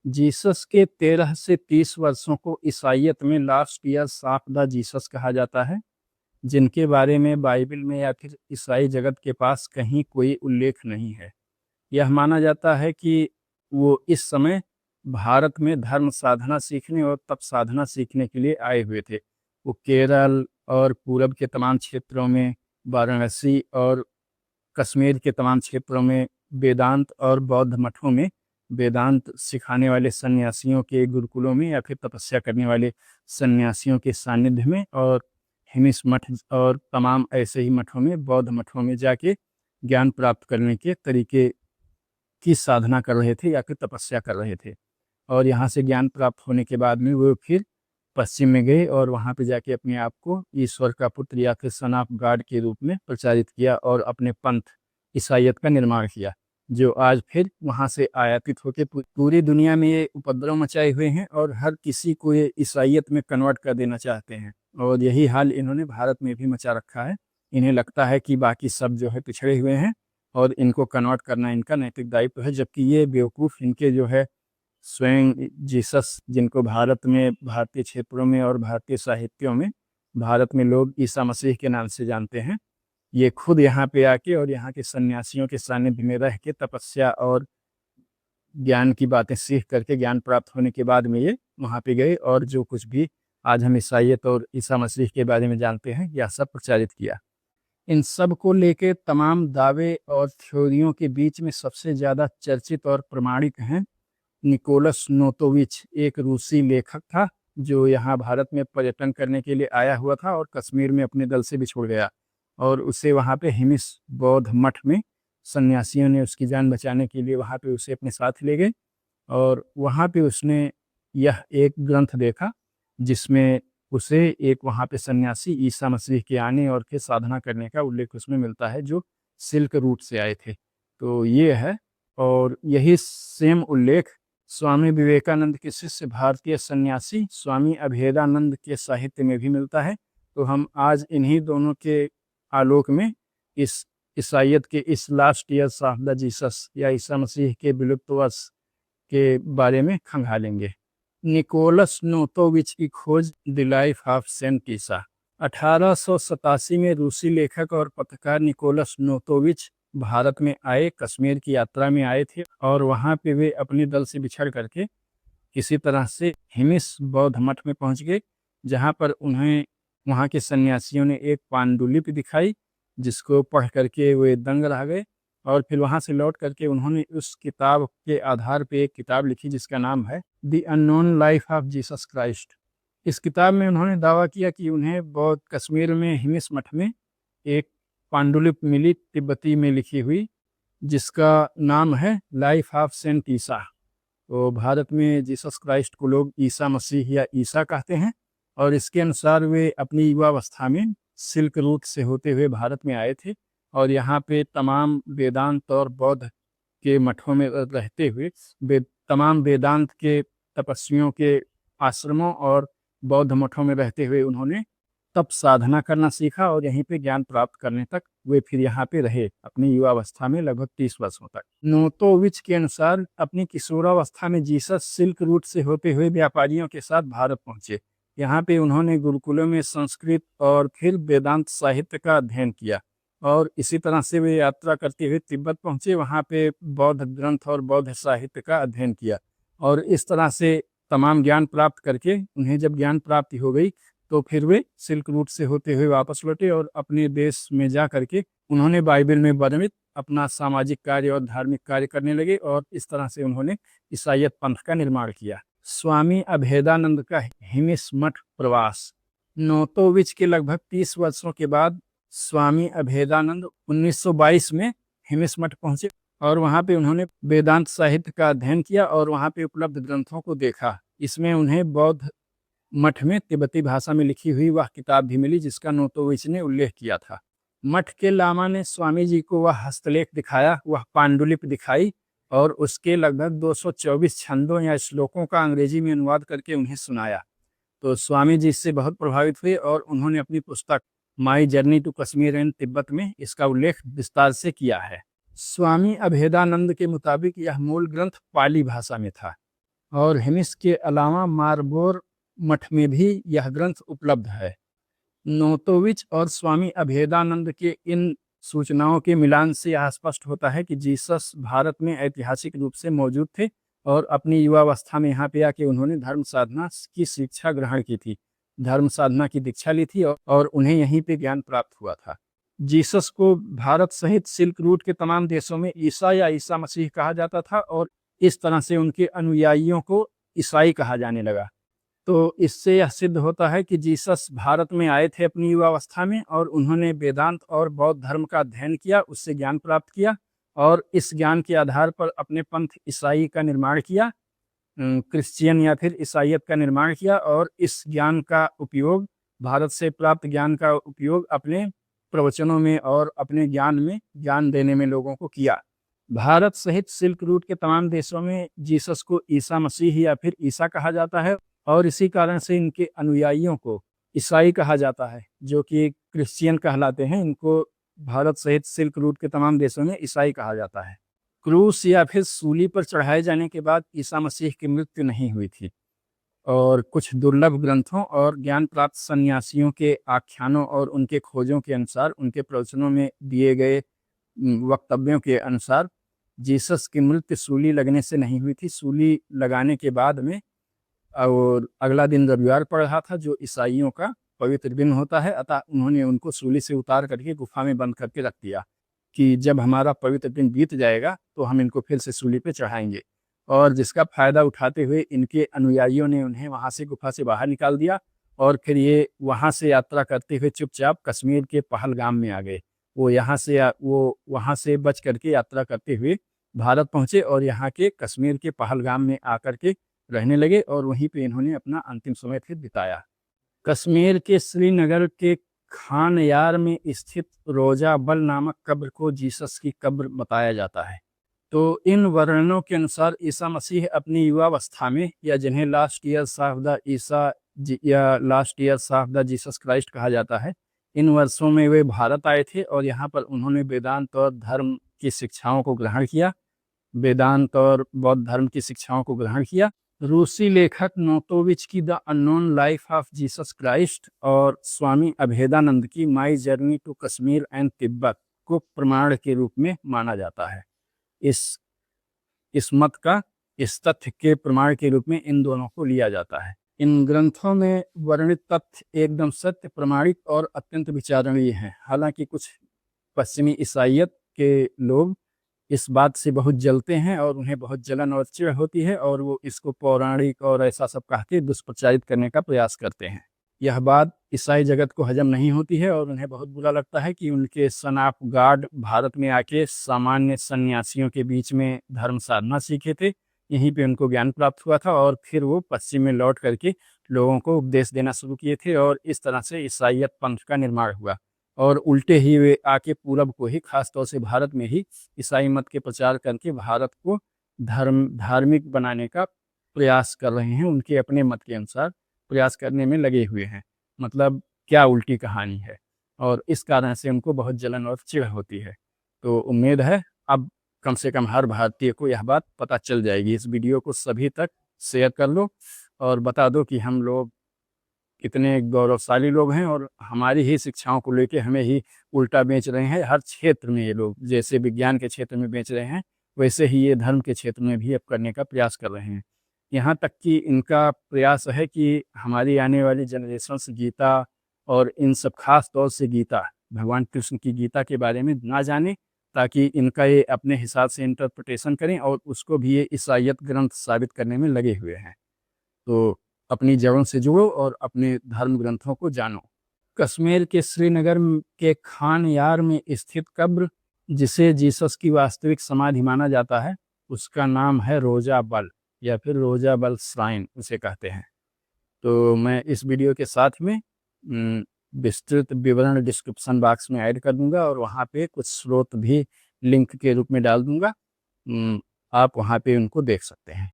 Jesus के 13 से 30 वर्षों को ईसाइयत में last years of the Jesus कहा जाता है, जिनके बारे में बाइबल में या फिर ईसाई जगत के पास कहीं कोई उल्लेख नहीं है। यह माना जाता है कि वो इस समय भारत में धर्म साधना सीखने और तप साधना सीखने के लिए आए हुए थे। वो केरल और पूरब के तमाम क्षेत्रों में, वाराणसी और कश्मीर के तमाम क्षेत्रों में वेदांत और बौद्ध मठों में वेदांत सिखाने वाले सन्यासियों के गुरुकुलों में या फिर तपस्या करने वाले सन्यासियों के सानिध्य में और हिमिस मठ और तमाम ऐसे ही मठों में, बौद्ध मठों में जाके ज्ञान प्राप्त करने के तरीके की साधना कर रहे थे या फिर तपस्या कर रहे थे। और यहाँ से ज्ञान प्राप्त होने के बाद में वो फिर पश्चिम में गए और वहाँ पे जाके अपने आप को ईश्वर का पुत्र या फिर सन ऑफ गॉड के रूप में प्रचारित किया और अपने पंथ ईसाइयत का निर्माण किया, जो आज फिर वहाँ से आयातित होकर पूरी दुनिया में ये उपद्रव मचाए हुए हैं और हर किसी को ये ईसाइयत में कन्वर्ट कर देना चाहते हैं। और यही हाल इन्होंने भारत में भी मचा रखा है। इन्हें लगता है कि बाकी सब जो है पिछड़े हुए हैं और इनको कन्वर्ट करना इनका नैतिक दायित्व है, जबकि ये बेवकूफ़ इनके जो है स्वयं जीसस, जिनको भारत में, भारतीय क्षेत्रों में और भारतीय साहित्यों में भारत में लोग ईसा मसीह के नाम से जानते हैं, ये खुद यहाँ पे आके और यहाँ के सन्यासियों के सानिध्य में रह के तपस्या और ज्ञान की बातें सीख करके ज्ञान प्राप्त होने के बाद में ये वहाँ पे गए और जो कुछ भी आज हम ईसाइयत और ईसा मसीह के बारे में जानते हैं, यह सब प्रचारित किया। इन सब को लेके तमाम दावे और थ्योरियों के बीच में सबसे ज़्यादा चर्चित और प्रमाणिक हैं निकोलस नोतोविच। एक रूसी लेखक था जो यहाँ भारत में पर्यटन करने के लिए आया हुआ था और कश्मीर में अपने दल से बिछुड़ गया और उसे वहाँ पे हिमिस बौद्ध मठ में सन्यासियों ने उसकी जान बचाने के लिए वहाँ पे उसे अपने साथ ले गए और वहाँ पे उसने यह एक ग्रंथ देखा जिसमें उसे एक वहाँ पे सन्यासी ईसा मसीह के आने और के साधना करने का उल्लेख उसमें मिलता है, जो सिल्क रूट से आए थे। तो ये है, और यही सेम उल्लेख स्वामी विवेकानंद के शिष्य भारतीय सन्यासी स्वामी अभेदानंद के साहित्य में भी मिलता है। तो हम आज इन्हीं दोनों के आलोक में इस ईसाइयत के इस last years of the Jesus या ईसा मसीह के विलुप्त वर्ष के बारे में खंगालेंगे। निकोलस नोतोविच की खोज, द लाइफ ऑफ सेंट ईसा। 1887 में रूसी लेखक और पत्रकार निकोलस नोतोविच भारत में आए, कश्मीर की यात्रा में आए थे और वहाँ पे वे अपने दल से बिछड़ करके किसी तरह से हिमिस बौद्ध मठ में पहुँच गए, जहाँ पर उन्हें वहाँ के सन्यासियों ने एक पांडुलिपि दिखाई जिसको पढ़ करके वे दंग रह गए। और फिर वहाँ से लौट करके उन्होंने उस किताब के आधार पे एक किताब लिखी जिसका नाम है the unknown life of Jesus Christ. इस किताब में उन्होंने दावा किया कि उन्हें बौद्ध कश्मीर में हिमिस मठ में एक पांडुलिपि मिली, तिब्बती में लिखी हुई, जिसका नाम है लाइफ ऑफ सेंट ईसा। तो भारत में जीसस क्राइस्ट को लोग ईसा मसीह या ईसा कहते हैं और इसके अनुसार वे अपनी युवावस्था में सिल्क रूट से होते हुए भारत में आए थे और यहाँ पे तमाम वेदांत और बौद्ध के मठों में रहते हुए तमाम वेदांत के तपस्वियों के आश्रमों और बौद्ध मठों में रहते हुए उन्होंने तप साधना करना सीखा और यहीं पे ज्ञान प्राप्त करने तक वे फिर यहाँ पे रहे अपनी युवावस्था में लगभग 30 वर्षों तक। नोतोविच के अनुसार अपनी किशोरावस्था में जीसस सिल्क रूट से होते हुए व्यापारियों के साथ भारत पहुंचे। यहाँ पे उन्होंने गुरुकुलों में संस्कृत और फिर वेदांत साहित्य का अध्ययन किया और इसी तरह से वे यात्रा करते हुए तिब्बत पहुंचे, वहाँ पे बौद्ध ग्रंथ और बौद्ध साहित्य का अध्ययन किया और इस तरह से तमाम ज्ञान प्राप्त करके उन्हें जब ज्ञान प्राप्ति हो गई तो फिर वे सिल्क रूट से होते हुए वापस लौटे और अपने देश में जा करके उन्होंने बाइबल में वर्णित अपना सामाजिक कार्य और धार्मिक कार्य करने लगे और इस तरह से उन्होंने ईसाइयत पंथ का निर्माण किया। स्वामी अभेदानंद का हिमिस मठ प्रवास। नोतोविच के लगभग 30 वर्षों के बाद स्वामी अभेदानंद 1922 में हिमिस मठ पहुंचे और वहाँ पे उन्होंने वेदांत साहित्य का अध्ययन किया और वहाँ पे उपलब्ध ग्रंथों को देखा। इसमें उन्हें बौद्ध मठ में तिब्बती भाषा में लिखी हुई वह किताब भी मिली जिसका नोतोविच ने उल्लेख किया था। मठ के लामा ने स्वामी जी को वह हस्तलेख दिखाया, वह पांडुलिपि दिखाई और उसके लगभग 224 छंदों या श्लोकों का अंग्रेजी में अनुवाद करके उन्हें सुनाया। तो स्वामी जी इससे बहुत प्रभावित हुए और उन्होंने अपनी पुस्तक my journey to Kashmir and Tibet में इसका उल्लेख विस्तार से किया है। स्वामी अभेदानंद के मुताबिक यह मूल ग्रंथ पाली भाषा में था और हेमिस के अलावा मार्बोर मठ में भी यह ग्रंथ उपलब्ध है। नोतोविच और स्वामी अभेदानंद के इन सूचनाओं के मिलान से यह स्पष्ट होता है कि जीसस भारत में ऐतिहासिक रूप से मौजूद थे और अपनी युवावस्था में यहाँ पे आके उन्होंने धर्म साधना की शिक्षा ग्रहण की थी, धर्म साधना की दीक्षा ली थी और उन्हें यहीं पे ज्ञान प्राप्त हुआ था। जीसस को भारत सहित सिल्क रूट के तमाम देशों में ईसा या ईसा मसीह कहा जाता था और इस तरह से उनके अनुयायियों को ईसाई कहा जाने लगा। तो इससे यह सिद्ध होता है कि जीसस भारत में आए थे अपनी युवावस्था में और उन्होंने वेदांत और बौद्ध धर्म का अध्ययन किया, उससे ज्ञान प्राप्त किया और इस ज्ञान के आधार पर अपने पंथ ईसाई का निर्माण किया, क्रिश्चियन या फिर ईसाइयत का निर्माण किया और इस ज्ञान का उपयोग, भारत से प्राप्त ज्ञान का उपयोग अपने प्रवचनों में और अपने ज्ञान में ज्ञान देने में लोगों को किया। भारत सहित सिल्क रूट के तमाम देशों में जीसस को ईसा मसीह या फिर ईसा कहा जाता है और इसी कारण से इनके अनुयायियों को ईसाई कहा जाता है, जो कि क्रिश्चियन कहलाते हैं। इनको भारत सहित सिल्क रूट के तमाम देशों में ईसाई कहा जाता है। क्रूस या फिर सूली पर चढ़ाए जाने के बाद ईसा मसीह की मृत्यु नहीं हुई थी और कुछ दुर्लभ ग्रंथों और ज्ञान प्राप्त सन्यासियों के आख्यानों और उनके खोजों के अनुसार, उनके प्रवचनों में दिए गए वक्तव्यों के अनुसार जीसस की मृत्यु सूली लगने से नहीं हुई थी। सूली लगाने के बाद में और अगला दिन रविवार पड़ रहा था, जो ईसाइयों का पवित्र दिन होता है, अतः उन्होंने उनको सूली से उतार करके गुफा में बंद करके रख दिया कि जब हमारा पवित्र दिन बीत जाएगा तो हम इनको फिर से सूली पे चढ़ाएंगे। और जिसका फायदा उठाते हुए इनके अनुयायियों ने उन्हें वहां से गुफा से बाहर निकाल दिया और फिर ये वहां से यात्रा करते हुए चुपचाप कश्मीर के पहलगाम में आ गए। वो वहां से बच करके यात्रा करते हुए भारत पहुंचे और यहाँ के कश्मीर के पहलगाम में आकर के रहने लगे और वहीं पे इन्होंने अपना अंतिम समय फिर बिताया। कश्मीर के श्रीनगर के खान यार में स्थित रोजा बल नामक कब्र को जीसस की कब्र बताया जाता है। तो इन वर्णनों के अनुसार ईसा मसीह अपनी युवावस्था में, या जिन्हें लास्ट ईयर्स ऑफ द ईसा या last years of the Jesus Christ कहा जाता है, इन वर्षों में वे भारत आए थे और यहाँ पर उन्होंने वेदांत और धर्म की शिक्षाओं को ग्रहण किया, वेदांत और बौद्ध धर्म की शिक्षाओं को ग्रहण किया। रूसी लेखक नोतोविच की the unknown life of Jesus Christ और स्वामी अभेदानंद की my journey to Kashmir and Tibet को प्रमाण के रूप में माना जाता है। इस मत का, इस तथ्य के प्रमाण के रूप में इन दोनों को लिया जाता है। इन ग्रंथों में वर्णित तथ्य एकदम सत्य, प्रमाणिक और अत्यंत विचारणीय हैं। हालांकि कुछ पश्चिमी ईसाइयत के लोग इस बात से बहुत जलते हैं और उन्हें बहुत जलन और चिढ़ होती है और वो इसको पौराणिक और ऐसा सब कह के दुष्प्रचारित करने का प्रयास करते हैं। यह बात ईसाई जगत को हजम नहीं होती है और उन्हें बहुत बुरा लगता है कि उनके सन ऑफ गॉड भारत में आके सामान्य सन्यासियों के बीच में धर्म साधना सीखे थे, यहीं पे उनको ज्ञान प्राप्त हुआ था और फिर वो पश्चिम में लौट करके लोगों को उपदेश देना शुरू किए थे और इस तरह से ईसाइयत पंथ का निर्माण हुआ। और उल्टे ही वे आके पूरब को ही, खासतौर से भारत में ही ईसाई मत के प्रचार करके भारत को धार्मिक बनाने का प्रयास कर रहे हैं, उनके अपने मत के अनुसार प्रयास करने में लगे हुए हैं। मतलब क्या उल्टी कहानी है, और इस कारण से उनको बहुत जलन और चिढ़ होती है। तो उम्मीद है अब कम से कम हर भारतीय को यह बात पता चल जाएगी। इस वीडियो को सभी तक शेयर कर लो और बता दो कि हम लोग कितने गौरवशाली लोग हैं और हमारी ही शिक्षाओं को लेके हमें ही उल्टा बेच रहे हैं। हर क्षेत्र में ये लोग, जैसे विज्ञान के क्षेत्र में बेच रहे हैं, वैसे ही ये धर्म के क्षेत्र में भी अब करने का प्रयास कर रहे हैं। यहाँ तक कि इनका प्रयास है कि हमारी आने वाली जनरेशन से गीता और इन सब खास तौर से गीता, भगवान कृष्ण की गीता के बारे में ना जाने, ताकि इनका ये अपने हिसाब से इंटरप्रिटेशन करें और उसको भी ये ईसाइयत ग्रंथ साबित करने में लगे हुए हैं। तो अपनी जड़ों से जुड़ो और अपने धर्म ग्रंथों को जानो। कश्मीर के श्रीनगर के खान यार में स्थित कब्र, जिसे जीसस की वास्तविक समाधि माना जाता है, उसका नाम है रोजा बल या फिर रोजा बल श्राइन उसे कहते हैं। तो मैं इस वीडियो के साथ में विस्तृत विवरण डिस्क्रिप्शन बॉक्स में ऐड कर दूंगा और वहाँ पे कुछ स्रोत भी लिंक के रूप में डाल दूंगा। आप वहाँ पे उनको देख सकते हैं।